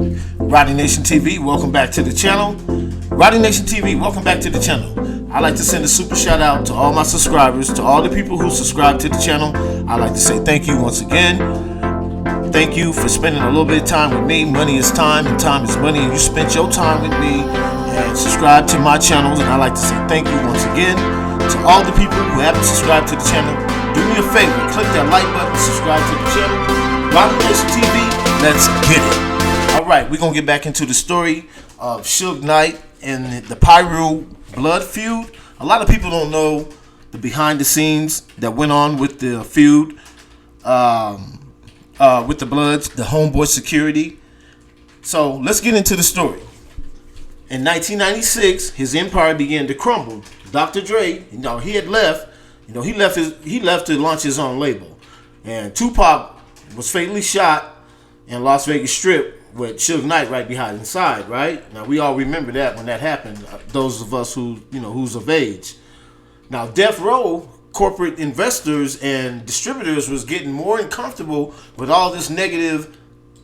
Roddy Nation TV, welcome back to the channel. Roddy Nation TV, welcome back to the channel. I'd like to send a super shout out to all my subscribers, to all the people who subscribe to the channel. I'd like to say thank you once again. Thank you for spending a little bit of time with me. Money is time and time is money, and you spent your time with me and subscribe to my channels. And I'd like to say thank you once again to all the people who haven't subscribed to the channel. Do me a favor, click that like button, subscribe to the channel. Roddy Nation TV, let's get it. Alright, we're going to get back into the story of Suge Knight and the Piru blood feud. A lot of people don't know the behind the scenes that went on with the feud, with the Bloods, the Homeboy Security. So let's get into the story. In 1996, his empire began to crumble. Dr. Dre, he had left. He left to launch his own label, and Tupac was fatally shot in Las Vegas Strip with Suge Knight right behind his side. Right now, we all remember that when that happened. Those of us who's of age. Now, Deathrow, corporate investors and distributors was getting more uncomfortable with all this negative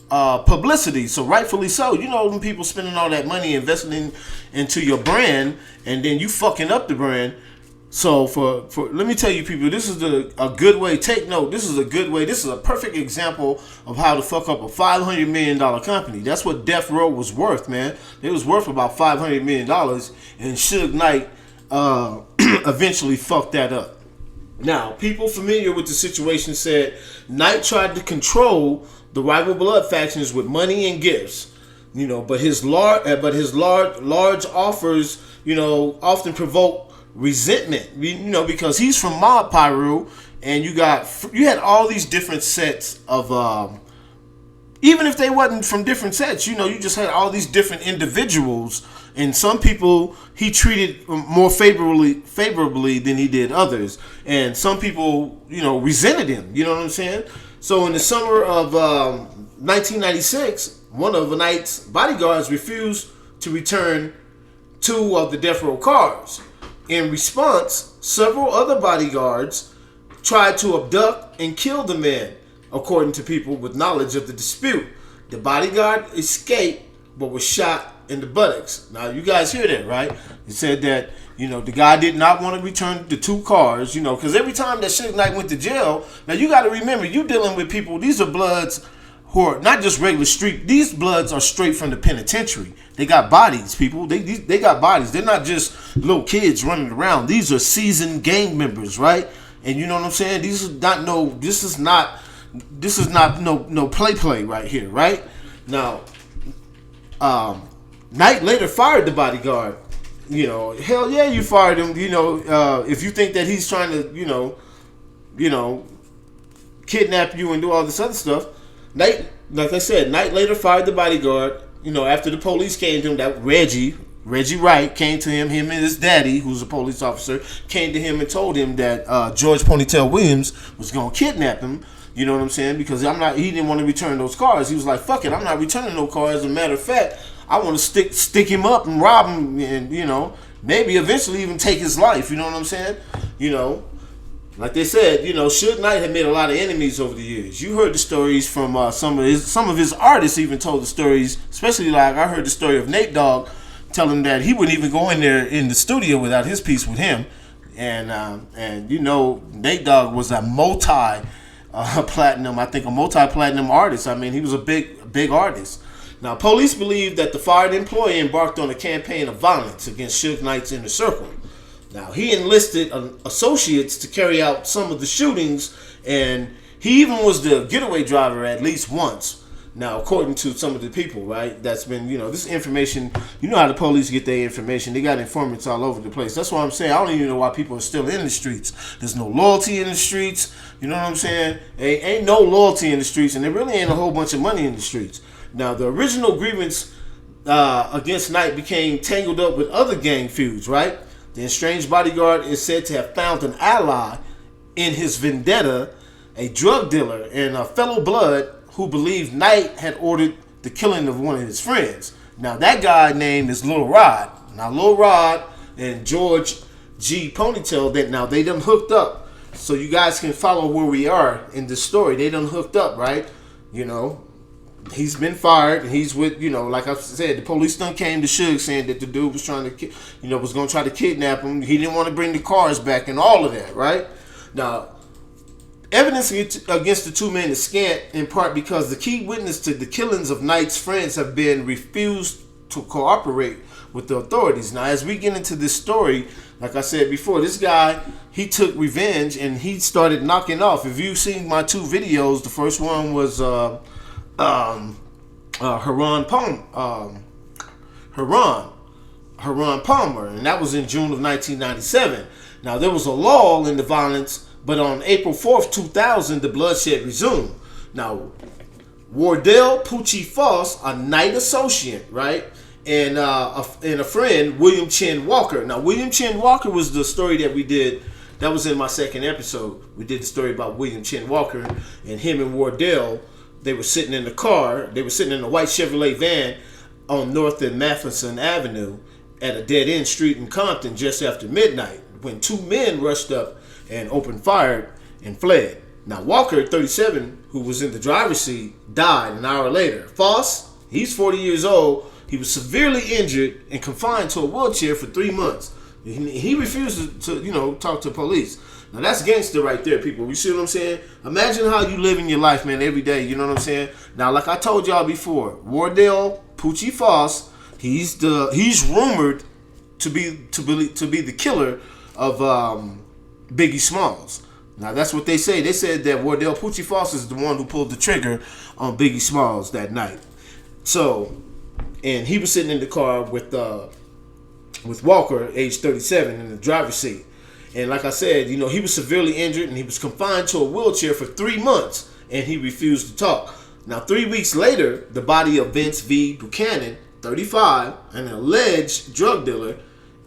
publicity. So rightfully so. When people spending all that money investing into your brand and then you fucking up the brand. So for let me tell you people, this is a good way. Take note. This is a good way. This is a perfect example of how to fuck up a $500 million company. That's what Deathrow was worth, man. It was worth about $500 million, and Suge Knight eventually fucked that up. Now, people familiar with the situation said Knight tried to control the rival blood factions with money and gifts. But his large offers, often provoke resentment, because he's from Mob Piru, and you had all these different sets of even if they wasn't from different sets, you just had all these different individuals, and some people he treated more favorably than he did others, and some people resented him. You know what I'm saying? So in the summer of 1996, one of Knight's bodyguards refused to return 2 of the death row cars. In response, several other bodyguards tried to abduct and kill the man, according to people with knowledge of the dispute. The bodyguard escaped but was shot in the buttocks. Now, you guys hear that, right? It said that, the guy did not want to return the 2 cars, because every time that Suge Knight went to jail, now you got to remember, you dealing with people, these are Bloods who are not just regular street. These Bloods are straight from the penitentiary. They got bodies, people. They got bodies. They're not just little kids running around. These are seasoned gang members, right? And you know what I'm saying? This is not no play right here, right? Now, Knight later fired the bodyguard. Hell yeah, you fired him. If you think that he's trying to, kidnap you and do all this other stuff. Knight, like I said, Knight later fired the bodyguard, after the police came to him. That Reggie Wright came to him and his daddy, who's a police officer, came to him and told him that George Ponytail Williams was going to kidnap him. You know what I'm saying? Because he didn't want to return those cars. He was like, fuck it, I'm not returning no cars. As a matter of fact, I want to stick him up and rob him and, maybe eventually even take his life. You know what I'm saying? Like they said, Suge Knight had made a lot of enemies over the years. You heard the stories from some of his artists. Even told the stories, especially like I heard the story of Nate Dogg telling that he wouldn't even go in there in the studio without his piece with him. And Nate Dogg was a multi-platinum artist. I mean, he was a big artist. Now, police believe that the fired employee embarked on a campaign of violence against Suge Knight's inner circle. Now, he enlisted associates to carry out some of the shootings, and he even was the getaway driver at least once. Now, according to some of the people, right, that's been, this information, how the police get their information. They got informants all over the place. That's why I'm saying I don't even know why people are still in the streets. There's no loyalty in the streets. You know what I'm saying? Ain't no loyalty in the streets, and there really ain't a whole bunch of money in the streets. Now, the original grievance against Knight became tangled up with other gang feuds, right? The estranged bodyguard is said to have found an ally in his vendetta, a drug dealer and a fellow Blood who believed Knight had ordered the killing of one of his friends. Now, that guy name is Lil Rod. Now, Lil Rod and George G. Ponytail, they done hooked up. So you guys can follow where we are in this story. They done hooked up, right? He's been fired, and he's with, like I said, the police done came to SUGE saying that the dude was trying to, was going to try to kidnap him. He didn't want to bring the cars back and all of that, right? Now, evidence against the two men is scant, in part because the key witness to the killings of Knight's friends have been refused to cooperate with the authorities. Now, as we get into this story, like I said before, this guy, he took revenge and he started knocking off. If you've seen my two videos, the first one was Haran Palmer, and that was in June of 1997. Now, there was a lull in the violence, but on April 4th, 2000, the bloodshed resumed. Now, Wardell Poochie Foss, a Knight associate, right, and a friend, William Chin Walker. Now, William Chin Walker was the story that we did. That was in my second episode. We did the story about William Chin Walker, and him and Wardell. They were sitting in the car. They were sitting in a white Chevrolet van on North and Matheson Avenue at a dead-end street in Compton just after midnight when two men rushed up and opened fire and fled. Now, Walker, 37, who was in the driver's seat, died an hour later. Foss, he's 40 years old. He was severely injured and confined to a wheelchair for 3 months. He refused to talk to police. Now, that's gangster right there, people. You see what I'm saying? Imagine how you live in your life, man, every day. You know what I'm saying? Now, like I told y'all before, Wardell Poochie Foss, he's rumored to be the killer of Biggie Smalls. Now, that's what they say. They said that Wardell Poochie Foss is the one who pulled the trigger on Biggie Smalls that night. So, and he was sitting in the car with Walker, age 37, in the driver's seat. And like I said, he was severely injured and he was confined to a wheelchair for 3 months, and he refused to talk. Now, 3 weeks later, the body of Vince V. Buchanan, 35, an alleged drug dealer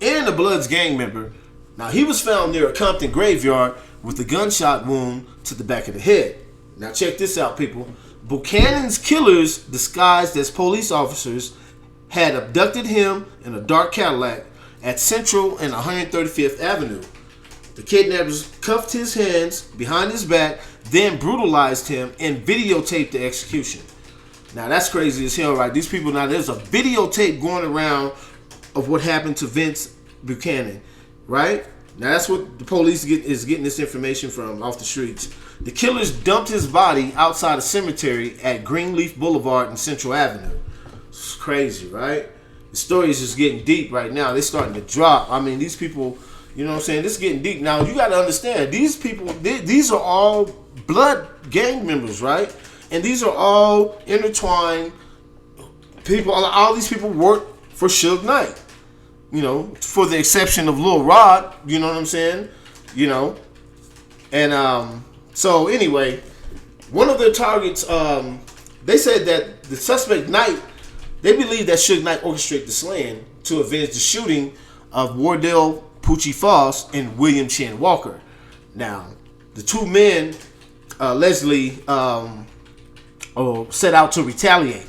and a Bloods gang member. Now, he was found near a Compton graveyard with a gunshot wound to the back of the head. Now, check this out, people. Buchanan's killers, disguised as police officers, had abducted him in a dark Cadillac at Central and 135th Avenue. The kidnappers cuffed his hands behind his back, then brutalized him and videotaped the execution. Now, that's crazy as hell, right? These people, now there's a videotape going around of what happened to Vince Buchanan, right? Now, that's what the police is getting this information from off the streets. The killers dumped his body outside a cemetery at Greenleaf Boulevard and Central Avenue. It's crazy, right? The story is just getting deep right now. They're starting to drop. I mean, these people, you know what I'm saying? This is getting deep. Now, you got to understand, these people, these are all Blood gang members, right? And these are all intertwined people. All these people work for Suge Knight. For the exception of Lil Rod, you know what I'm saying? And so anyway, one of their targets, they said that the suspect Knight, they believe that Suge Knight orchestrated the slaying to avenge the shooting of Wardell Poochie Foss and William Chin Walker. Now, the two men allegedly set out to retaliate.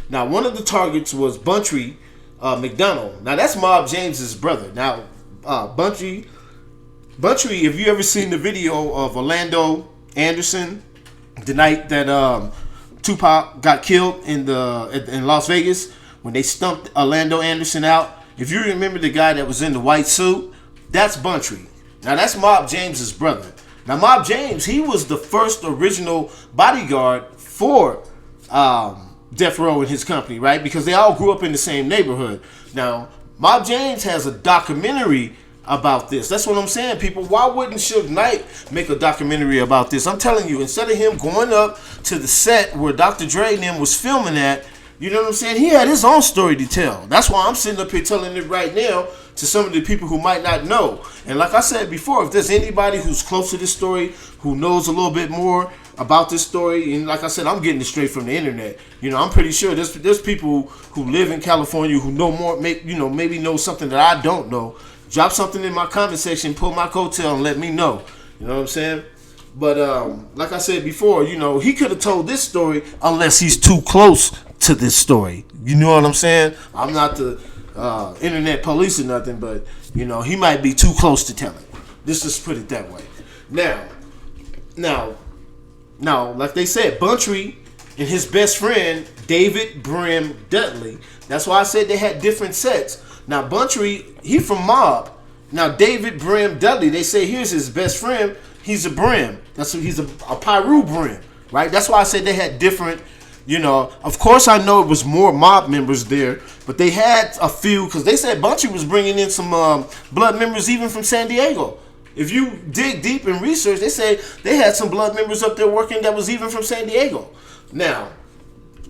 Now, one of the targets was Buntry McDonald. Now, that's Mob James's brother. Now, Buntry, if you ever seen the video of Orlando Anderson, the night that Tupac got killed in Las Vegas, when they stumped Orlando Anderson out, if you remember the guy that was in the white suit, that's Buntry. Now, that's Mob James's brother. Now, Mob James, he was the first original bodyguard for Deathrow and his company, right? Because they all grew up in the same neighborhood. Now, Mob James has a documentary about this. That's what I'm saying, people. Why wouldn't Suge Knight make a documentary about this? I'm telling you, instead of him going up to the set where Dr. Dre and him was filming at, you know what I'm saying? He had his own story to tell. That's why I'm sitting up here telling it right now to some of the people who might not know. And like I said before, if there's anybody who's close to this story, who knows a little bit more about this story, and like I said, I'm getting it straight from the internet. I'm pretty sure there's people who live in California who know more, maybe know something that I don't know. Drop something in my comment section, pull my coattail, and let me know. You know what I'm saying? But like I said before, he could have told this story unless he's too close to this story. You know what I'm saying? I'm not the internet police or nothing, but he might be too close to tell it. Let's just put it that way. Now, like they said, Buntry and his best friend, David Brim Dudley. That's why I said they had different sets. Now, Buntry, he from Mob. Now, David Brim Dudley, they say here's his best friend. He's a Brim. He's a Piru Brim, right? That's why I said they had different, Of course, I know it was more Mob members there, but they had a few, because they said Buntry was bringing in some blood members even from San Diego. If you dig deep in research, they say they had some blood members up there working that was even from San Diego. Now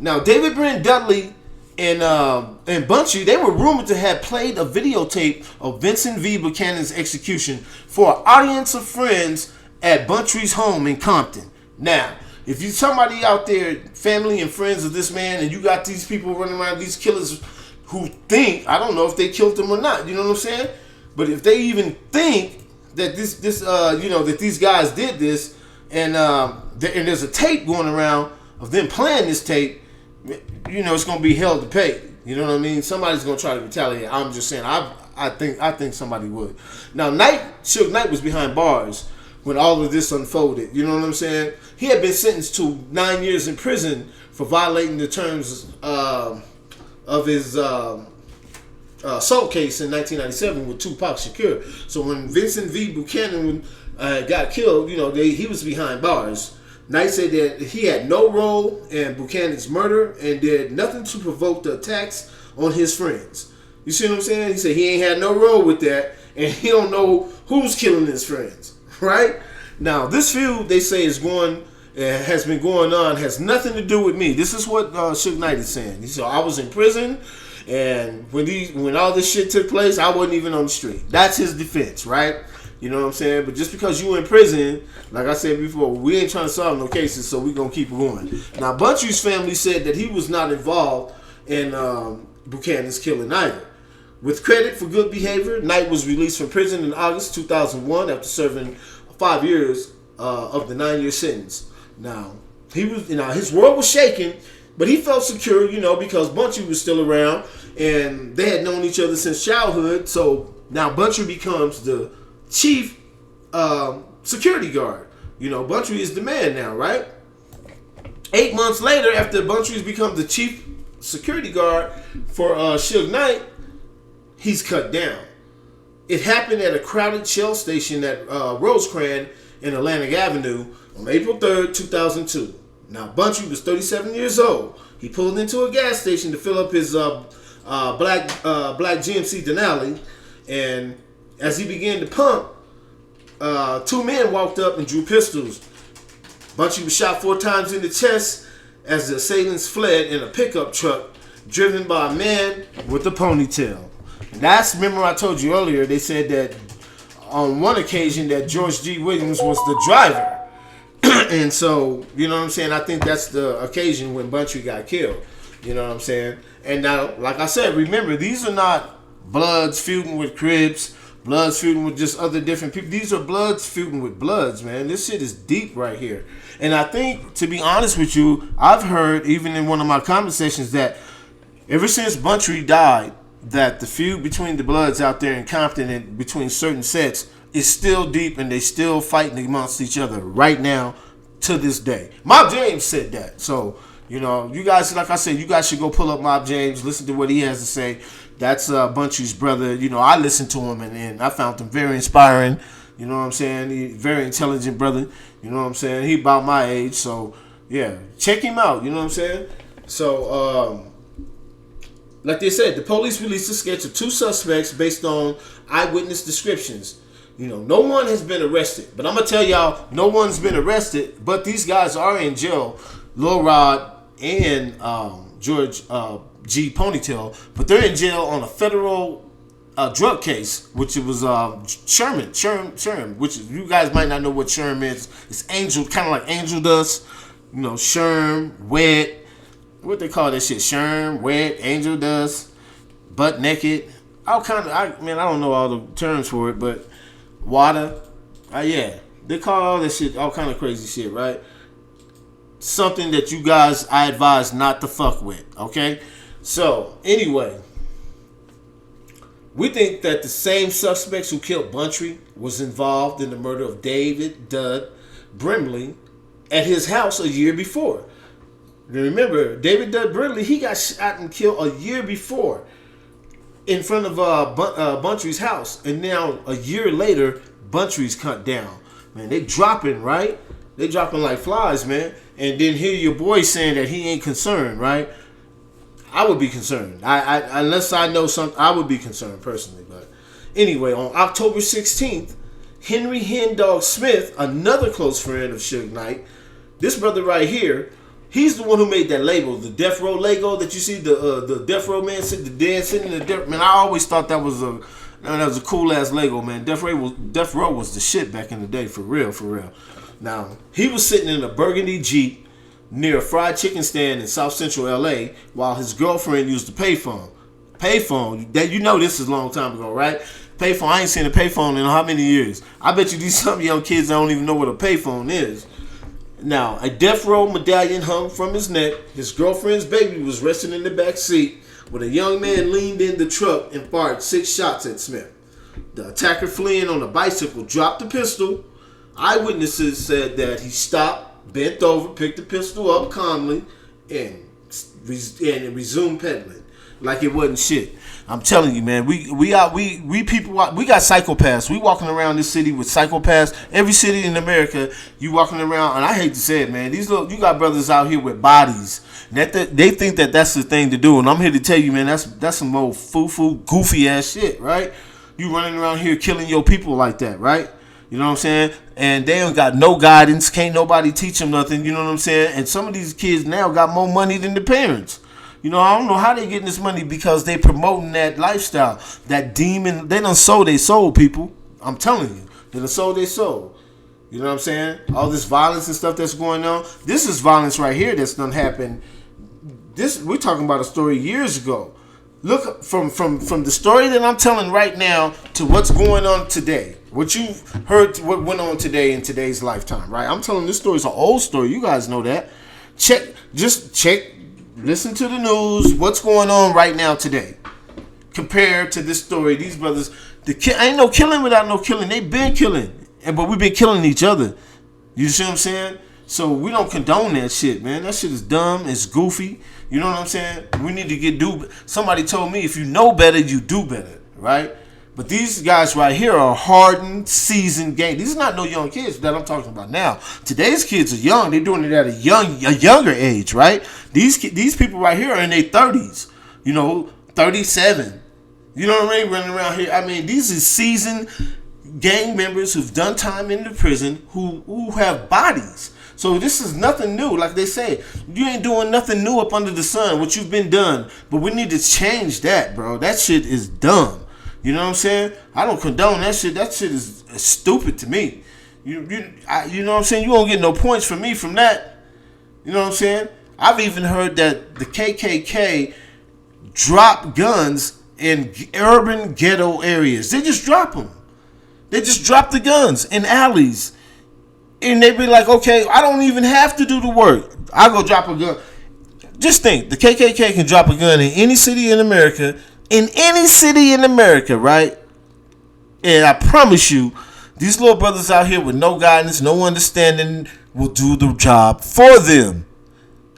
David Brim Dudley and Buntry, they were rumored to have played a videotape of Vincent V. Buchanan's execution for an audience of friends at Buntry's home in Compton. Now, if you're somebody out there, family and friends of this man, and you got these people running around, these killers who think, I don't know if they killed him or not, you know what I'm saying? But if they even think that that these guys did this, and there's a tape going around of them playing this tape, it's gonna be hell to pay. You know what I mean? Somebody's gonna try to retaliate. I'm just saying. I think somebody would. Now, Suge Knight was behind bars when all of this unfolded. You know what I'm saying? He had been sentenced to 9 years in prison for violating the terms of his assault case in 1997 with Tupac Shakur. So when Vincent V. Buchanan got killed, he was behind bars. Knight said that he had no role in Buchanan's murder and did nothing to provoke the attacks on his friends. You see what I'm saying? He said he ain't had no role with that, and he don't know who's killing his friends. Right? Now, this feud, they say, has been going on, has nothing to do with me. This is what Suge Knight is saying. He said, I was in prison, and when all this shit took place, I wasn't even on the street. That's his defense, right? You know what I'm saying? But just because you in prison, like I said before, we ain't trying to solve no cases, so we going to keep going. Now, Buntry's family said that he was not involved in Buchanan's killing either. With credit for good behavior, Knight was released from prison in August 2001 after serving 5 years of the 9-year sentence. Now, his world was shaking, but he felt secure, because Buntry was still around, and they had known each other since childhood. So now Buntry becomes the chief security guard. Buntry is the man now, right? 8 months later, after Buntry's become the chief security guard for Suge Knight, he's cut down. It happened at a crowded Shell station at Rosecrans in Atlantic Avenue on April 3rd, 2002. Now, Buntry was 37 years old. He pulled into a gas station to fill up his black GMC Denali, and as he began to pump, two men walked up and drew pistols. Buntry was shot 4 times in the chest as the assailants fled in a pickup truck driven by a man with a ponytail. Remember I told you earlier, they said that on one occasion that George G. Williams was the driver. And so, you know what I'm saying? I think that's the occasion when Buntry got killed. You know what I'm saying? And now, like I said, remember, these are not Bloods feuding with Crips, Bloods feuding with just other different people. These are Bloods feuding with Bloods, man. This shit is deep right here. And I think, to be honest with you, I've heard, even in one of my conversations, that ever since Buntry died, that the feud between the Bloods out there in Compton and between certain sets is still deep, and they still fighting amongst each other right now to this day. Mob James said that. So, you guys, like I said, you guys should go pull up Mob James, listen to what he has to say. That's Buntry's brother. I listened to him, and I found him very inspiring. You know what I'm saying? He very intelligent brother. You know what I'm saying? He about my age. So, yeah, check him out. You know what I'm saying? So, like they said, the police released a sketch of 2 suspects based on eyewitness descriptions. No one has been arrested. But I'm going to tell y'all, no one's been arrested. But these guys are in jail. Lil Rod and George G. Ponytail. But they're in jail on a federal drug case, which it was Sherm, which you guys might not know what Sherm is. It's angel, kind of like angel dust. Sherm, wet. What they call that shit? Sherm, wet, angel dust, butt naked. I don't know all the terms for it, but water. Yeah. They call all that shit all kind of crazy shit, right? Something that you guys, I advise not to fuck with, okay? So, anyway, we think that the same suspects who killed Buntry was involved in the murder of David Dud Brimley at his house a year before. Remember, David Doug Bradley, he got shot and killed a year before in front of Buntry's house. And now, a year later, Buntry's cut down. Man, they dropping, right? They dropping like flies, man. And then hear your boy saying that he ain't concerned, right? I would be concerned. Unless I know something, I would be concerned personally. But anyway, on October 16th, Henry Hendog Smith, another close friend of Suge Knight, this brother right here, he's the one who made that label, the Deathrow Lego that you see, the Deathrow man, the dad sitting in the Death. Man, I always thought that was a cool ass Lego, man. Deathrow was the shit back in the day, for real, for real. Now, he was sitting in a burgundy Jeep near a fried chicken stand in South Central LA while his girlfriend used the payphone. Payphone, that you know this is a long time ago, right? Payphone, I ain't seen a payphone in how many years? I bet you these some young kids don't even know what a payphone is. Now, a death row medallion hung from his neck. His girlfriend's baby was resting in the back seat when a young man leaned in the truck and fired 6 shots at Smith. The attacker fleeing on a bicycle dropped the pistol. Eyewitnesses said that he stopped, bent over, picked the pistol up calmly, and resumed pedaling like it wasn't shit. I'm telling you, man, we people, we got psychopaths. We walking around this city with psychopaths. Every city in America, you walking around, and I hate to say it, man, you got brothers out here with bodies. They think that that's the thing to do, and I'm here to tell you, man, that's some old foo-foo, goofy ass shit, right? You running around here killing your people like that, right? You know what I'm saying? And they don't got no guidance. Can't nobody teach them nothing. You know what I'm saying? And some of these kids now got more money than the parents. You know, I don't know how they getting this money because they promoting that lifestyle. That demon, they done sold their soul, people. I'm telling you. They done sold their soul. You know what I'm saying? All this violence and stuff that's going on. This is violence right here that's done happen. We're talking about a story years ago. Look, from the story that I'm telling right now to what's going on today. What you've heard, what went on today in today's lifetime, right? I'm telling this story is an old story. You guys know that. Check, listen to the news. What's going on right now today? Compared to this story, these brothers, ain't no killing without no killing. They been killing, but we've been killing each other. You see what I'm saying? So we don't condone that shit, man. That shit is dumb. It's goofy. You know what I'm saying? We need to do. Somebody told me if you know better, you do better, right? But these guys right here are hardened, seasoned gang. These are not no young kids that I'm talking about now. Today's kids are young. They're doing it at a younger age, right? These people right here are in their 30s. You know, 37. You know what I mean? Running around here. I mean, these are seasoned gang members who've done time in the prison who have bodies. So this is nothing new. Like they say, you ain't doing nothing new up under the sun. What you've been done. But we need to change that, bro. That shit is dumb. You know what I'm saying? I don't condone that shit. That shit is stupid to me. You know what I'm saying? You won't get no points from me from that. You know what I'm saying? I've even heard that the KKK drop guns in urban ghetto areas. They just drop them. They just drop the guns in alleys. And they be like, okay, I don't even have to do the work. I go drop a gun. Just think, the KKK can drop a gun in any city in America. In any city in America, right? And I promise you, these little brothers out here with no guidance, no understanding, will do the job for them.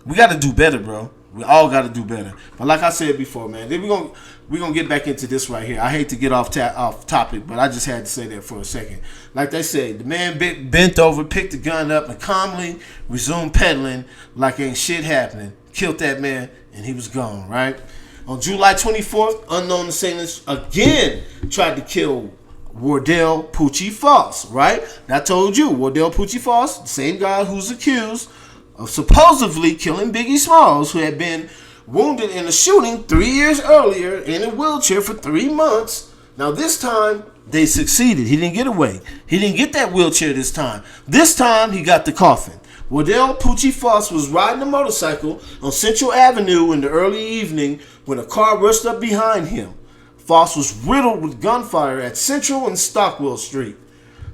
We got to do better, bro. We all got to do better. But like I said before, man, then we're gonna get back into this right here. I hate to get off topic, but I just had to say that for a second. Like they say, the man bent over, picked the gun up, and calmly resumed pedaling like ain't shit happening. Killed that man, and he was gone, right? On July 24th, unknown assailants again tried to kill Wardell Poochie Foss, right? And I told you, Wardell Poochie Foss, the same guy who's accused of supposedly killing Biggie Smalls, who had been wounded in a shooting 3 years earlier in a wheelchair for 3 months. Now this time, they succeeded. He didn't get away. He didn't get that wheelchair this time. This time, he got the coffin. Wardell Poochie Foss was riding a motorcycle on Central Avenue in the early evening when a car rushed up behind him. Foss was riddled with gunfire at Central and Stockwell Street.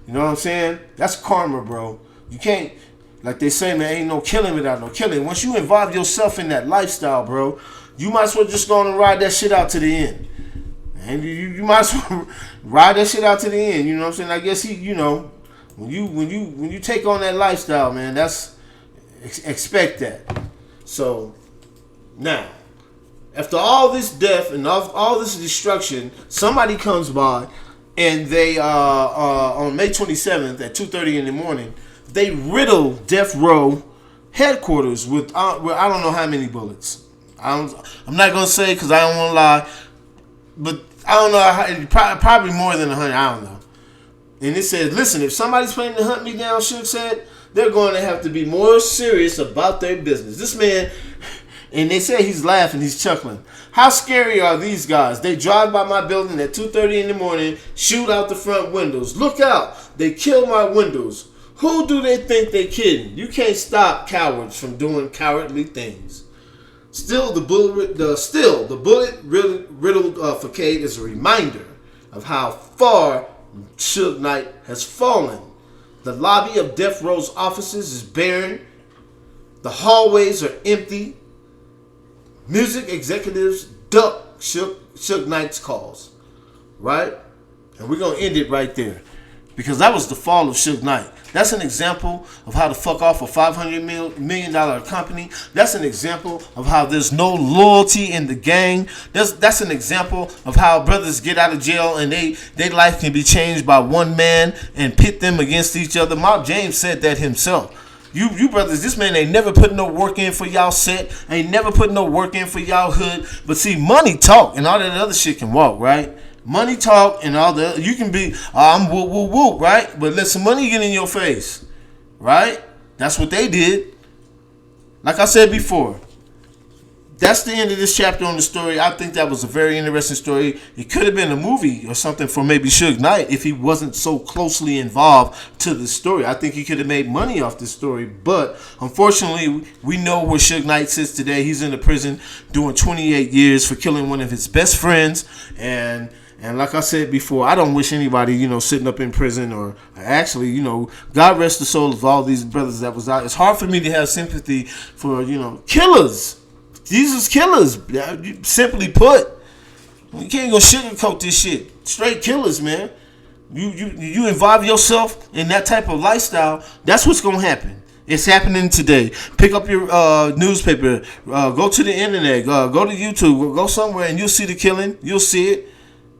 You know what I'm saying? That's karma, bro. You can't, like they say, man, ain't no killing without no killing. Once you involve yourself in that lifestyle, bro, you might as well just go on and ride that shit out to the end. And you might as well ride that shit out to the end. You know what I'm saying? I guess when you take on that lifestyle, man, that's expect that. So now, after all this death and all this destruction, somebody comes by and they on May 27th at 2:30 in the morning, they riddle Deathrow headquarters with I don't know how many bullets. I'm not gonna say because I don't want to lie, but I don't know probably more than 100. I don't know. And it says, listen, if somebody's planning to hunt me down, Suge said, they're going to have to be more serious about their business. This man, and they say he's laughing, he's chuckling. How scary are these guys? They drive by my building at 2:30 in the morning, shoot out the front windows. Look out, they kill my windows. Who do they think they're kidding? You can't stop cowards from doing cowardly things. Still, the bullet riddled facade is a reminder of how far Suge Knight has fallen. The lobby of Deathrow's offices is barren. The hallways are empty. Music executives duck Suge Knight's calls. Right? And we're going to end it right there. Because that was the fall of Suge Knight. That's an example of how to fuck off a $500 million company. That's an example of how there's no loyalty in the gang. That's an example of how brothers get out of jail and their life can be changed by one man and pit them against each other. Mob James said that himself. You brothers, this man ain't never put no work in for y'all set. Ain't never put no work in for y'all hood. But see, money talk and all that other shit can walk, right? Money talk and all the you can be I'm whoop whoop whoop, right? But let some money get in your face, right? That's what they did. Like I said before, that's the end of this chapter on the story. I think that was a very interesting story. It could have been a movie or something for maybe Suge Knight if he wasn't so closely involved to the story. I think he could have made money off this story. But unfortunately, we know where Suge Knight sits today. He's in the prison doing 28 years for killing one of his best friends. And like I said before, I don't wish anybody, sitting up in prison or actually, God rest the soul of all these brothers that was out. It's hard for me to have sympathy for, killers. These is killers, simply put. You can't go sugarcoat this shit. Straight killers, man. You involve yourself in that type of lifestyle, that's what's going to happen. It's happening today. Pick up your newspaper, go to the internet, go to YouTube, go somewhere and you'll see the killing. You'll see it.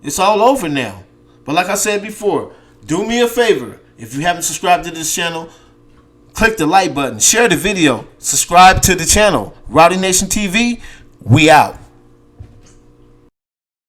It's all over now. But like I said before, do me a favor. If you haven't subscribed to this channel, click the like button, share the video, subscribe to the channel. Rowdy Nation TV, we out.